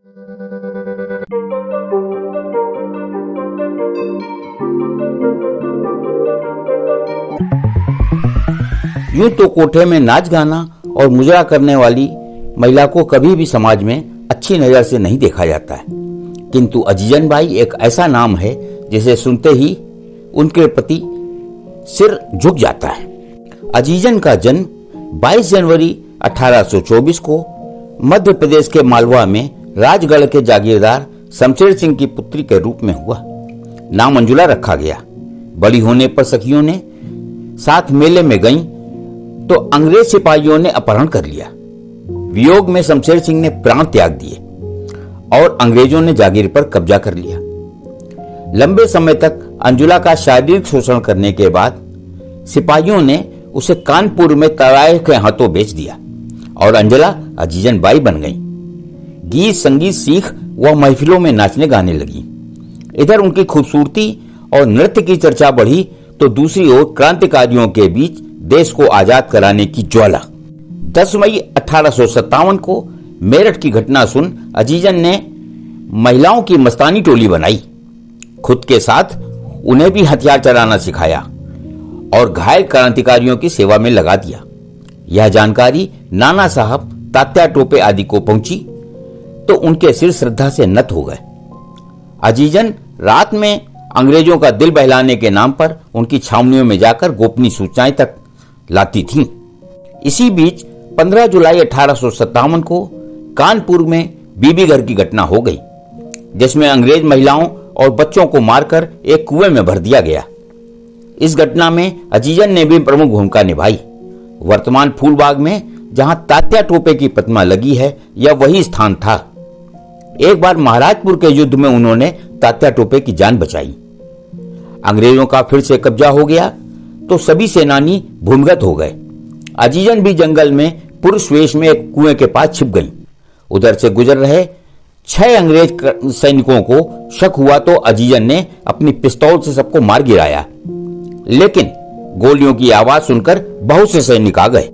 यूं तो कोठे में नाच गाना और मुजरा करने वाली महिला को कभी भी समाज में अच्छी नजर से नहीं देखा जाता है, किंतु अजीजन बाई एक ऐसा नाम है जिसे सुनते ही उनके प्रति सिर झुक जाता है। अजीजन का जन्म 22 जनवरी 1824 को मध्य प्रदेश के मालवा में राजगढ़ के जागीरदार शमशेर सिंह की पुत्री के रूप में हुआ। नाम अंजुला रखा गया। बड़ी होने पर सखियों ने साथ मेले में गईं तो अंग्रेज सिपाहियों ने अपहरण कर लिया। वियोग में शमशेर सिंह ने प्राण त्याग दिए और अंग्रेजों ने जागीर पर कब्जा कर लिया। लंबे समय तक अंजुला का शारीरिक शोषण करने के बाद सिपाहियों ने उसे कानपुर में तराए के हाथों बेच दिया और अंजुला अजीजन बाई बन गई। गीत संगीत सीख वह महफिलों में नाचने गाने लगी। इधर उनकी खूबसूरती और नृत्य की चर्चा बढ़ी तो दूसरी ओर क्रांतिकारियों के बीच देश को आजाद कराने की ज्वाला। 10 मई 1857 को मेरठ की घटना सुन अजीजन ने महिलाओं की मस्तानी टोली बनाई। खुद के साथ उन्हें भी हथियार चलाना सिखाया और घायल क्रांतिकारियों की सेवा में लगा दिया। यह जानकारी नाना साहब, तात्या टोपे आदि को पहुंची तो उनके सिर श्रद्धा से नत हो गए। अजीजन रात में अंग्रेजों का दिल बहलाने के नाम पर उनकी छावनियों में जाकर गोपनीय सूचनाएं तक लाती थीं। इसी बीच 15 जुलाई 1857 को कानपुर में बीबी घर की घटना हो गई, जिसमें अंग्रेज महिलाओं और बच्चों को मारकर एक कुएं में भर दिया गया। इस घटना में अजीजन ने भी प्रमुख भूमिका निभाई। वर्तमान फूलबाग में जहां तात्या टोपे की प्रतिमा लगी है, यह वही स्थान था। एक बार महाराजपुर के युद्ध में उन्होंने तात्या टोपे की जान बचाई। अंग्रेजों का फिर से कब्जा हो गया तो सभी सेनानी भूमिगत हो गए। अजीजन भी जंगल में पुरुष वेश में एक कुएं के पास छिप गई। उधर से गुजर रहे 6 अंग्रेज सैनिकों को शक हुआ तो अजीजन ने अपनी पिस्तौल से सबको मार गिराया, लेकिन गोलियों की आवाज सुनकर बहुत से सैनिक आ गए।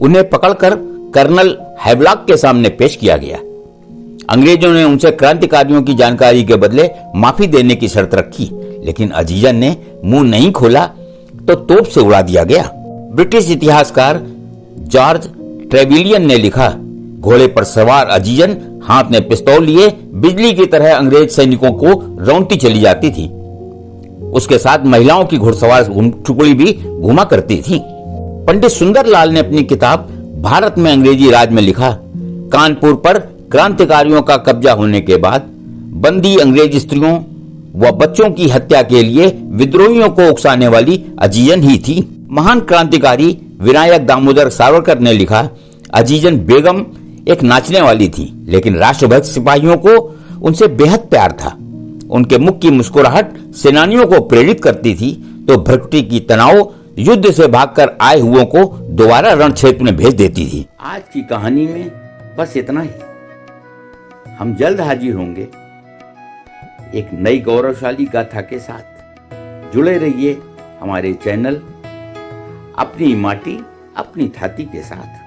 उन्हें पकड़कर कर्नल हैवलॉक के सामने पेश किया गया। अंग्रेजों ने उनसे क्रांतिकारियों की जानकारी के बदले माफी देने की शर्त रखी, लेकिन अजीजन ने मुंह नहीं खोला तो तोप से उड़ा दिया गया। ब्रिटिश इतिहासकार जॉर्ज ट्रेविलियन ने लिखा, घोड़े पर सवार अजीजन हाथ में पिस्तौल लिए बिजली की तरह अंग्रेज सैनिकों को रौंदती चली जाती थी। उसके साथ महिलाओं की घुड़सवार टुकड़ी भी घुमा करती थी। पंडित सुंदरलाल ने अपनी किताब भारत में अंग्रेजी राज में लिखा, कानपुर पर क्रांतिकारियों का कब्जा होने के बाद बंदी अंग्रेज स्त्रियों व बच्चों की हत्या के लिए विद्रोहियों को उकसाने वाली अजीजन ही थी। महान क्रांतिकारी विनायक दामोदर सावरकर ने लिखा, अजीजन बेगम एक नाचने वाली थी, लेकिन राष्ट्रभक्त सिपाहियों को उनसे बेहद प्यार था। उनके मुख की मुस्कुराहट सेनानियों को प्रेरित करती थी तो भ्रकुटी की तनाव युद्ध से भागकर आए हुओं को दोबारा रण क्षेत्र में भेज देती थी। आज की कहानी में बस इतना ही। हम जल्द हाजिर होंगे एक नई गौरवशाली गाथा के साथ। जुड़े रहिए हमारे चैनल अपनी माटी अपनी थाती के साथ।